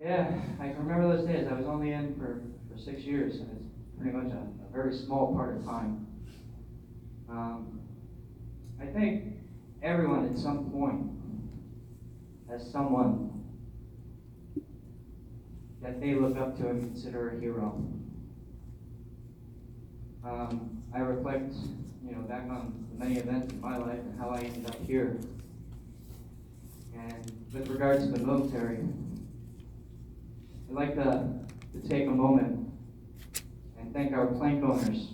Yeah, I can remember those days. I was only in for 6 years, and it's pretty much a very small part of time. I think everyone at some point has someone that they look up to and consider a hero. I reflect, back on the many events in my life and how I ended up here. And with regards to the military, I'd like to take a moment and thank our plank owners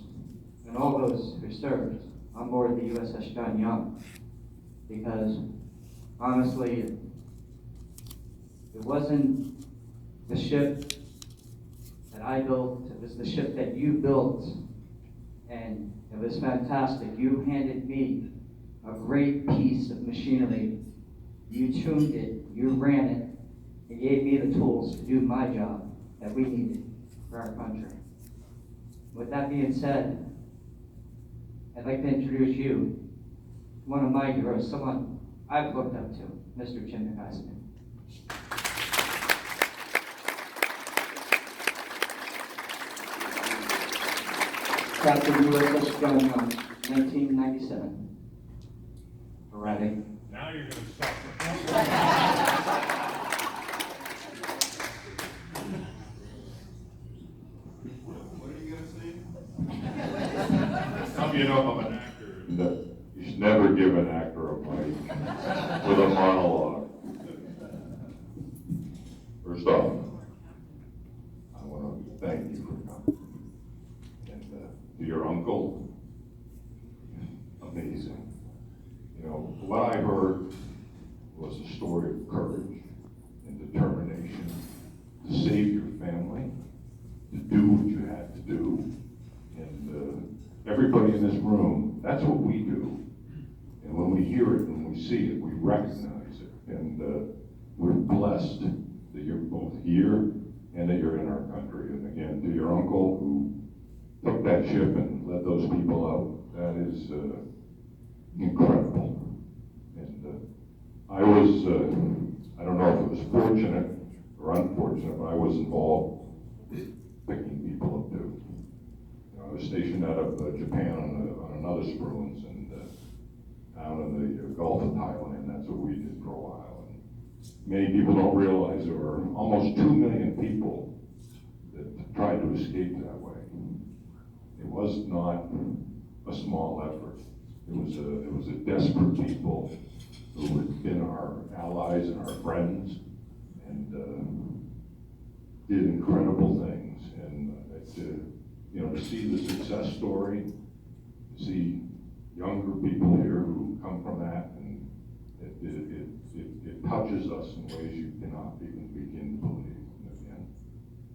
and all those who served on board the USS John Young, because honestly, it wasn't the ship that I built, it was the ship that you built, and it was fantastic. You handed me a great piece of machinery. You tuned it, you ran it, and gave me the tools to do my job that we needed for our country. With that being said, I'd like to introduce you to one of my heroes, someone I've looked up to, Mr. Jim McIsaac. Captain USS John Young, 1997. Ready? Now you're going to suffer. What are you going to say? Some you know I'm an actor. You should never give an actor a mic with a monologue. First off, I want to thank you for coming. And to your uncle, amazing. What I heard was a story of courage and determination to save your family, to do what you had to do. And everybody in this room, that's what we do. And when we hear it, when we see it, we recognize it. And we're blessed that you're both here and that you're in our country. And again, to your uncle who took that ship and led those people out, that is incredible. And I was, I don't know if it was fortunate or unfortunate, but I was involved picking people up too. I was stationed out of Japan on another Spruance and down in the Gulf of Thailand. That's what we did for a while. And many people don't realize there were almost 2 million people that tried to escape that way. It was not a small effort. It was a desperate people who had been our allies and our friends and did incredible things. And to see the success story, to see younger people here who come from that, and it touches us in ways you cannot even begin to believe. And again,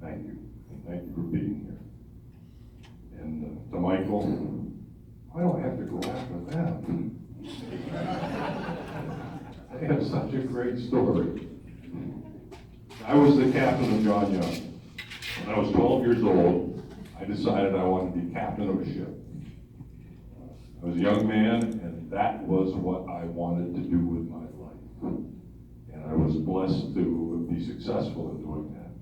thank you. And thank you for being here. And to Michael, why do I have to go after them? They have such a great story. I was the captain of John Young. When I was 12 years old, I decided I wanted to be captain of a ship. I was a young man, and that was what I wanted to do with my life. And I was blessed to be successful in doing that.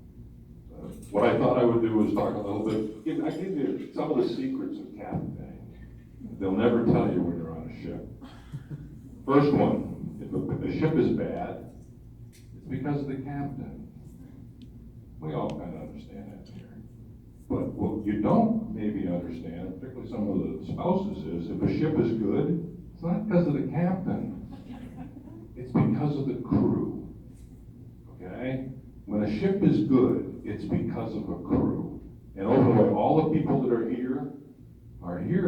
What I thought I would do was talk a little bit. I give you some of the secrets of captaining. They'll never tell you when you're on a ship. First one, if a ship is bad, it's because of the captain. We all kind of understand that here. But what you don't maybe understand, particularly some of the spouses, is if a ship is good, it's not because of the captain. It's because of the crew. Okay? When a ship is good, it's because of a crew. And over the way, all the people that are here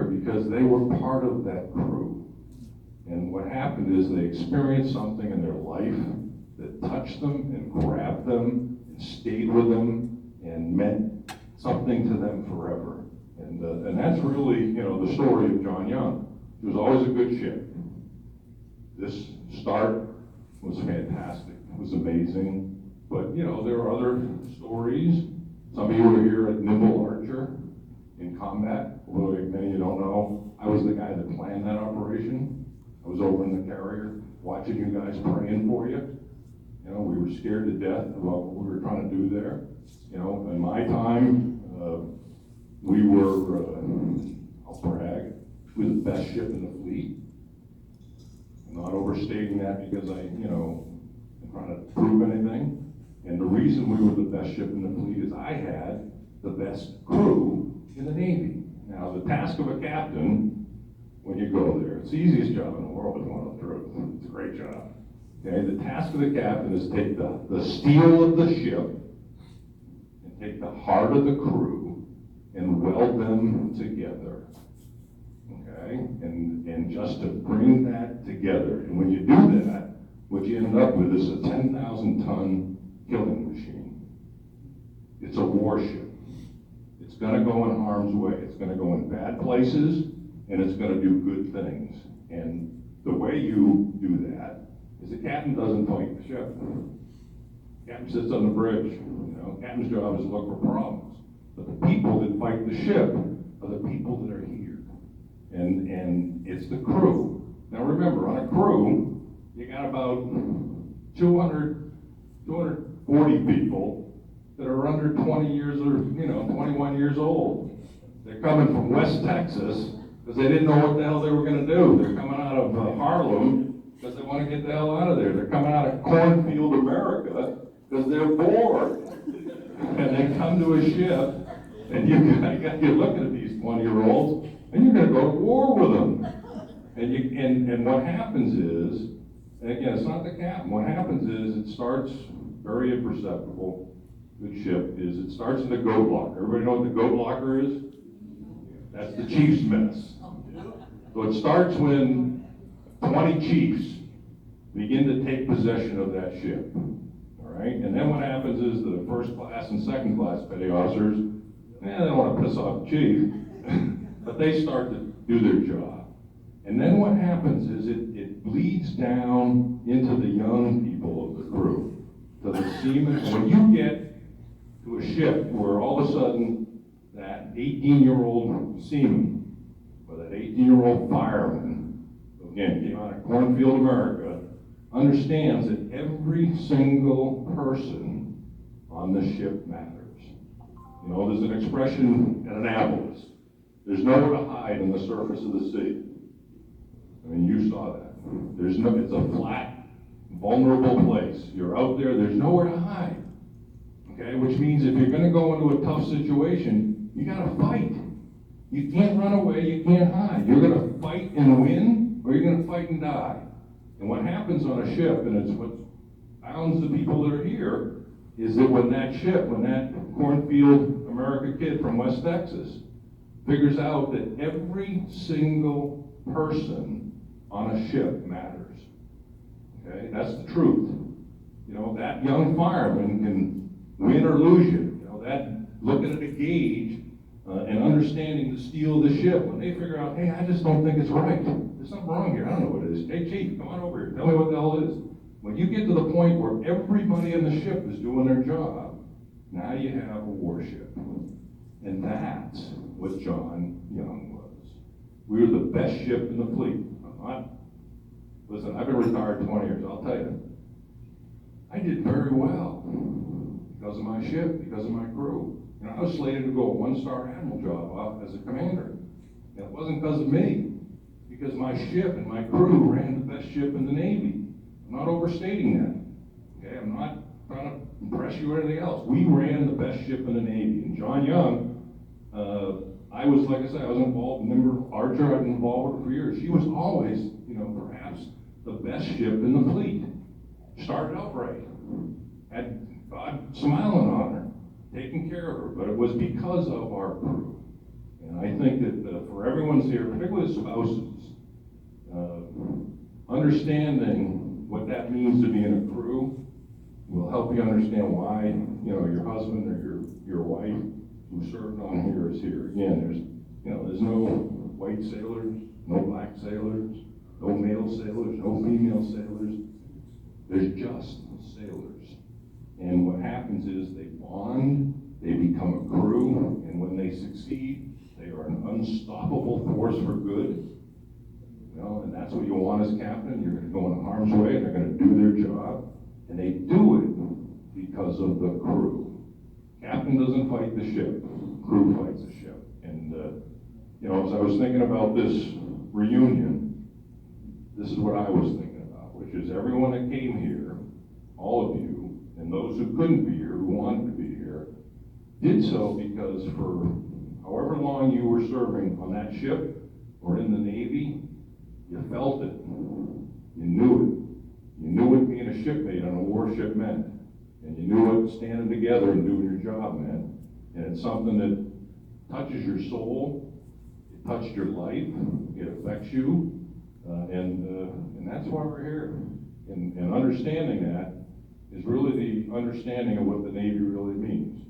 because they were part of that crew. And what happened is they experienced something in their life that touched them and grabbed them and stayed with them and meant something to them forever. And that's really, the story of John Young. It was always a good ship. This start was fantastic. It was amazing. But, there are other stories. Some of you were here at Nimble Archer in combat. Although many of you don't know, I was the guy that planned that operation. I was over in the carrier watching you guys praying for you. You know, we were scared to death about what we were trying to do there. You know, in my time, we were, I'll brag, we were the best ship in the fleet. I'm not overstating that because I'm trying to prove anything. And the reason we were the best ship in the fleet is I had the best crew in the Navy. Now, the task of a captain, when you go there, it's the easiest job in the world, if you want to know the truth. It's a great job. Okay, the task of the captain is take the steel of the ship and take the heart of the crew and weld them together. Okay, and just to bring that together. And when you do that, what you end up with is a 10,000-ton killing machine. It's a warship. It's going to go in harm's way. It's going to go in bad places, and it's going to do good things. And the way you do that is the captain doesn't fight the ship. The captain sits on the bridge. You know, captain's job is to look for problems. But the people that fight the ship are the people that are here. And it's the crew. Now remember, on a crew, you got about 240 people that are under 20 years or, 21 years old. They're coming from West Texas because they didn't know what the hell they were going to do. They're coming out of Harlem because they want to get the hell out of there. They're coming out of cornfield America because they're bored. And they come to a ship, and you're looking at these 20-year-olds, and you're going to go to war with them. And what happens is, and again, it's not the captain. What happens is it starts very imperceptible. Good ship is it starts in the goat locker. Everybody know what the goat locker is? That's the chief's mess. So it starts when 20 chiefs begin to take possession of that ship. All right? And then what happens is the first class and second class petty officers, they don't want to piss off the chief, but they start to do their job. And then what happens is it bleeds down into the young people of the crew, to the seamen. When you get to a ship where all of a sudden that 18-year-old seaman or that 18-year-old fireman, who again came out of cornfield America, understands that every single person on the ship matters. You know, there's an expression in Annapolis, there's nowhere to hide on the surface of the sea. I mean, you saw that. It's a flat, vulnerable place. You're out there, there's nowhere to hide. Okay, which means if you're going to go into a tough situation, you got to fight. You can't run away, you can't hide. You're going to fight and win, or you're going to fight and die. And what happens on a ship, and it's what bounds the people that are here, is that when that cornfield America kid from West Texas figures out that every single person on a ship matters. Okay, that's the truth. You know, that young fireman can win or lose you. You know, that looking at a gauge and understanding the steel of the ship, when they figure out, hey, I just don't think it's right. There's something wrong here. I don't know what it is. Hey, chief, come on over here. Tell me what the hell it is. When you get to the point where everybody in the ship is doing their job, now you have a warship. And that's what John Young was. We were the best ship in the fleet. Listen, I've been retired 20 years. I'll tell you, I did very well because of my ship, because of my crew. You know, I was slated to go a one-star admiral job as a commander. And it wasn't because of me, because my ship and my crew ran the best ship in the Navy. I'm not overstating that. Okay, I'm not trying to impress you or anything else. We ran the best ship in the Navy. And John Young, I was, like I said, I was involved. Remember Archer? I've been involved with her for years. She was always, perhaps the best ship in the fleet. Started out right. Had God smiling on her, taking care of her. But it was because of our crew. And I think that for everyone's here, particularly spouses, understanding what that means to be in a crew will help you understand why, your husband or your wife who served on here is here. Again, there's no white sailors, no black sailors, no male sailors, no female sailors. There's just sailors. And what happens is they bond, they become a crew, and when they succeed, they are an unstoppable force for good. And that's what you want as captain. You're going to go in harm's way, and they're going to do their job. And they do it because of the crew. Captain doesn't fight the ship, crew fights the ship. And, as I was thinking about this reunion, this is what I was thinking about, which is everyone that came here, all of you, and those who couldn't be here, who wanted to be here, did so because for however long you were serving on that ship or in the Navy, you felt it. You knew it. You knew what being a shipmate on a warship meant. And you knew what standing together and doing your job meant. And it's something that touches your soul. It touched your life. It affects you. And that's why we're here. And understanding that is really the understanding of what the Navy really means.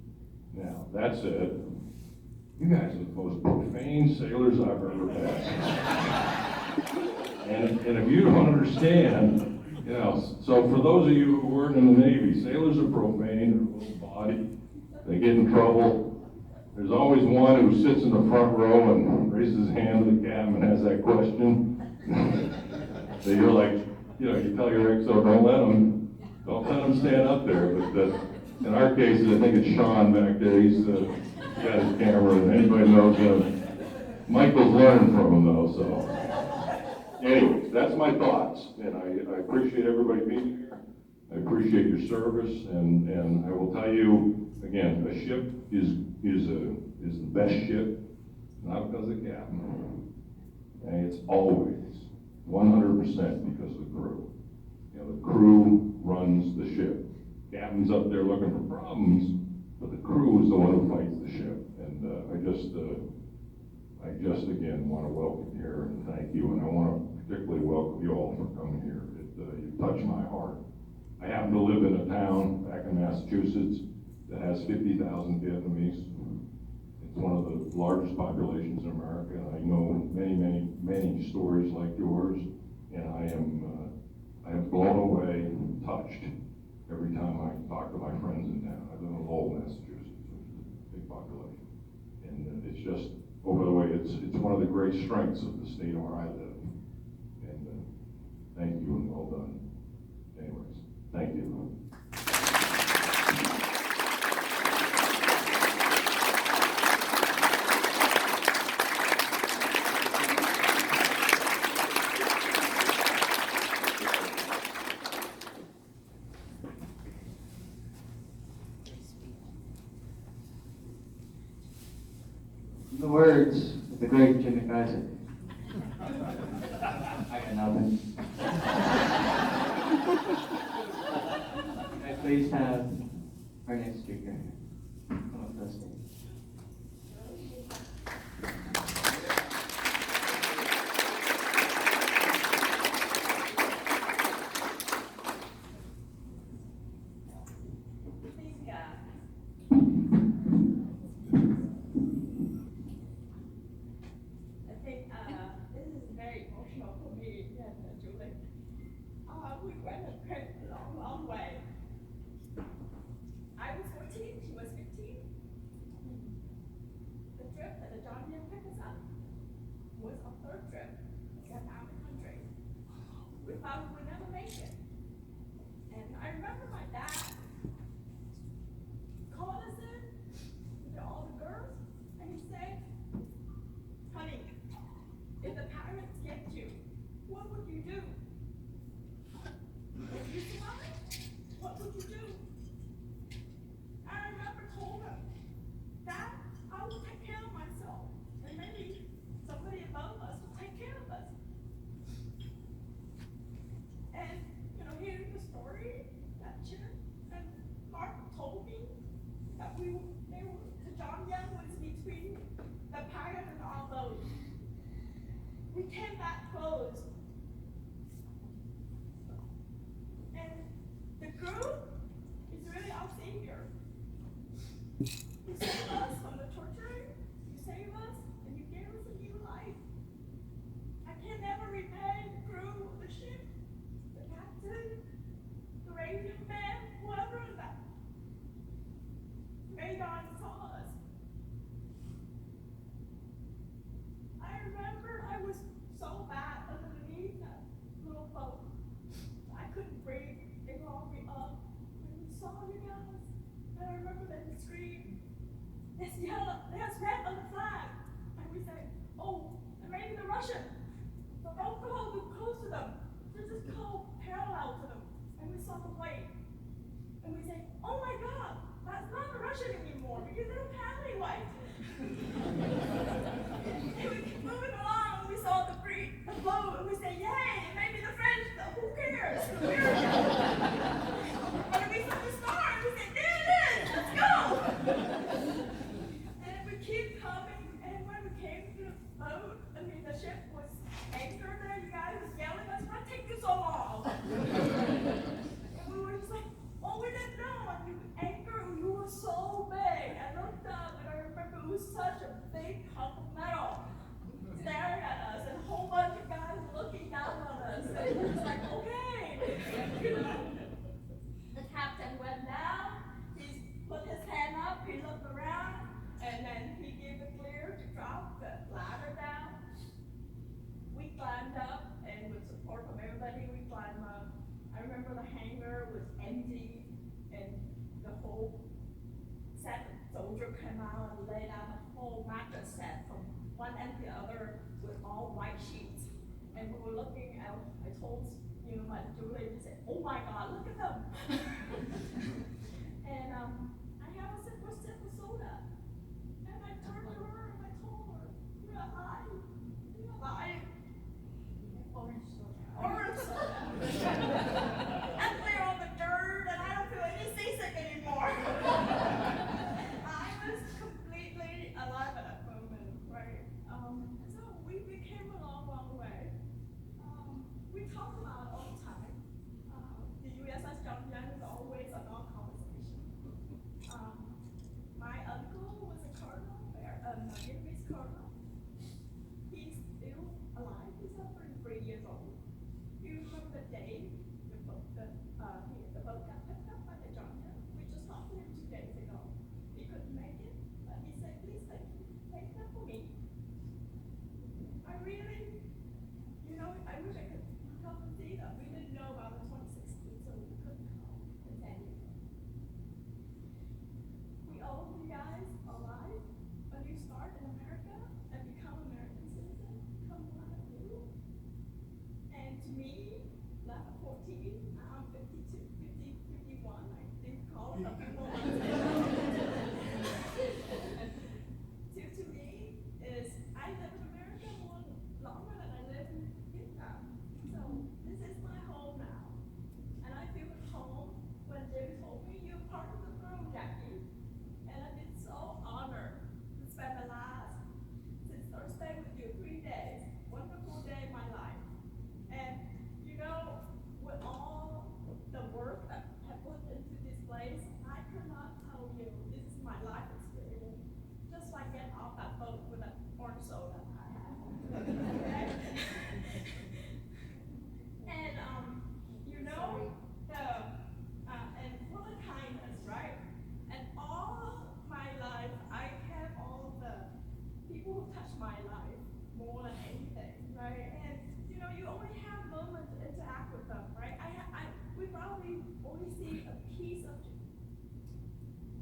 Now, that said, you guys are the most profane sailors I've ever had. And if you don't understand, so for those of you who weren't in the Navy, sailors are profane, they're a little body, they get in trouble. There's always one who sits in the front row and raises his hand to the captain and has that question. So you're like, you tell your XO, don't let him stand up there. But in our case, I think it's Sean back there, he's got his camera, and anybody knows him. Michael's learning from him though, so. Anyways, that's my thoughts, and I appreciate everybody being here. I appreciate your service, and I will tell you, again, a ship is the best ship, not because of the captain. And it's always 100% because of the crew. The crew runs the ship. Captain's up there looking for problems, but the crew is the one who fights the ship. And I just again want to welcome you here and thank you, and I want to particularly welcome you all for coming here. You touch my heart. I happen to live in a town back in Massachusetts that has 50,000 Vietnamese. It's one of the largest populations in America. I know many stories like yours, and I am blown away, touched every time I talk to my friends in town. I live in Lowell, Massachusetts, which is a big population, and it's just, over the way, it's one of the great strengths of the state where I live. And thank you and well done. Anyways, thank you. The words of the great Jim McIsaac. I got nothing. Can I please have our next speaker come up to the stage? We went a long way. I was 14, she was 15. The trip that the John Young picked us up was our third trip to get out of the country. We thought we would never make it. And I remember my dad called us in to all the girls, and he said, honey, if the pirates get you, what would you do? Would you survive? What would you do? I remember told him, Dad, I will take care of myself, and maybe somebody above us will take care of us. And hearing the story that Chip and Mark told me that the John Young was between the pirate and all those. We came that close. And the crew is really our savior. You save us from the torturing, you save us, and you gave us a new life. I can never repay the crew of the ship, the captain, the radio man, whoever that radar saw us. I remember I was so bad underneath that little boat. I couldn't breathe. They rolled me up. scream, there's yellow, there's red on the flag. And we say, oh, and maybe the Russian. So don't go too close to them. Just go parallel to them. And we saw the plane. And we say, oh my God, that's not the Russian anymore because they don't have any white. And we keep moving along. We saw the blue, and we say, yay, maybe the French. Who cares? But we saw the star, and we said, there it is. Let's go. And we keep coming. And when we came to the boat, the ship was anchored there. You guys was yelling at us, why take you so long? And we were just like, oh, we didn't know. And you anchor, you were so big. I looked up, and I remember it was such a big hunk of metal staring at us, and a whole bunch of guys looking down on us. And we were just like, okay. The captain went down, he put his hand up, he looked around, and then he gave the clear to drop the ladder down. We climbed up, and with support from everybody, we climbed up. I remember the hangar was empty, and the whole set of soldiers came out and laid out a whole mattress set from one end to the other with all white sheets. And we were looking out, I told my Julie, we said, oh my God, look at them. And I have a sip of soda. And I turned to her and I told her, you're alive. You're alive. Orange soda. Orange soda. And they're on the dirt and I don't feel any seasick anymore. I was completely alive at that moment, right? So we came along the way. We talk about it all the time. The USS John Young is always a long conversation. My uncle was a colonel there, a Vietnamese colonel. He's still alive. He's 33 years old. You remember the day the boat got picked up by the John Young? We just talked to him 2 days ago. He couldn't make it, but he said, please take that for me. I really, I wish I could come and see them. We didn't know about the 2016, so we couldn't come to San Diego. We all of you guys alive, when you start in America and become American citizen, come one of you. And to me, like 14, now I'm 51, I think call it up. To me is I live in America longer than I live in Vietnam. So this is my home now. And I feel at home when Jim told me you're part of the throne, Jackie. And I've been so honored to spend the last, since Thursday with you, 3 days. Wonderful day in my life. And with all the work that I put into this place, I cannot tell you this is my life experience. Just like getting off that boat with that orange soda I had. Okay? And and for the kindness, right? And all my life, I have all of the people who touch my life more than anything, right? And you only have moments to interact with them, right? We probably only see a piece of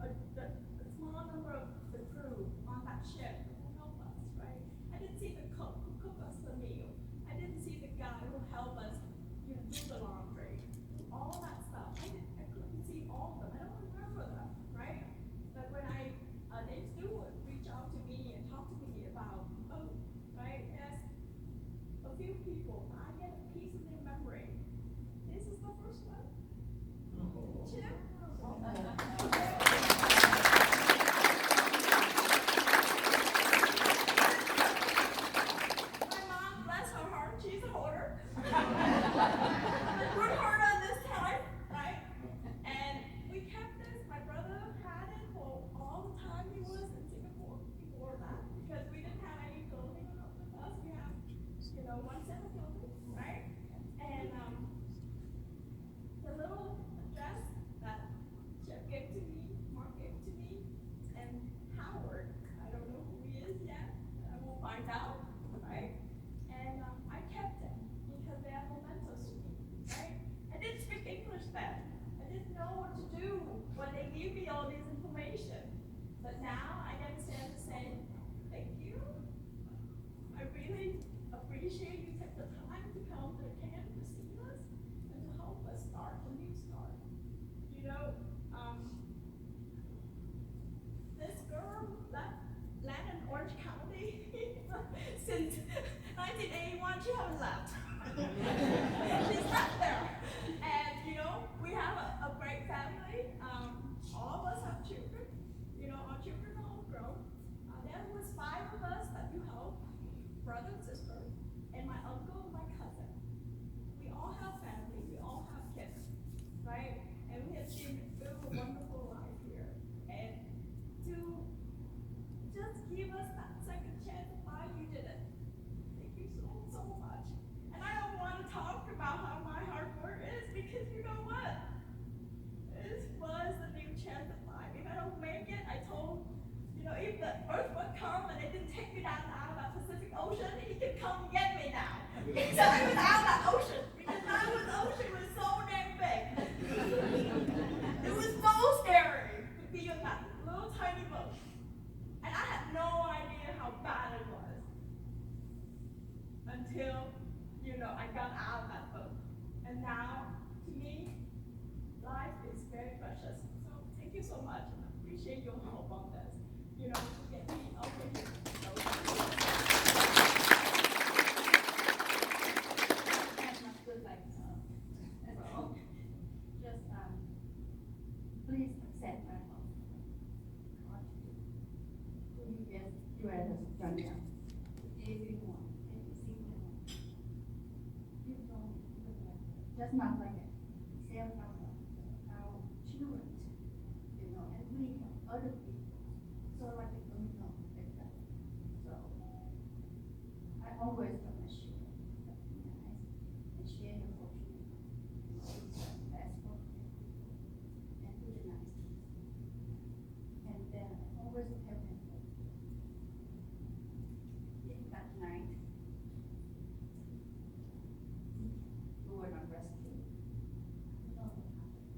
the small number of the crew on that ship who help us, right? I didn't see the cook who cooked us the meal. I didn't see the guy who helped us, do the laundry, all that stuff. I couldn't see all of them. I don't remember them, right? But when Dave Stewart reached out to me and talked to me about, right? Yes, a few people, I get a piece of their memory. This is the first one. Chip. My mom, bless her heart, she's a hoarder. the earth would come and it didn't take me down out of that Pacific Ocean, he could come get me now. So I was out of that ocean because that ocean was so damn big. It was so scary to be in that little tiny boat. And I had no idea how bad it was until, I got out of that boat. And now, to me, life is very precious. So thank you so much. I appreciate your help on this. To get me over here. That's not good, like, so, just, please accept my help. You are the stronger. Everyone, every single one. You don't look like that. Just not like that. Except from our children, and we help other people. So like we don't know like that. So I always tell my children, be nice and share your fortune. Always ask for and do the nice things. And then I always tell them, if that night you were not rescued, I don't know what happened.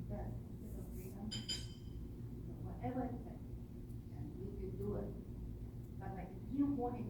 But because of freedom, whatever it takes, and we will do it. But like if you want it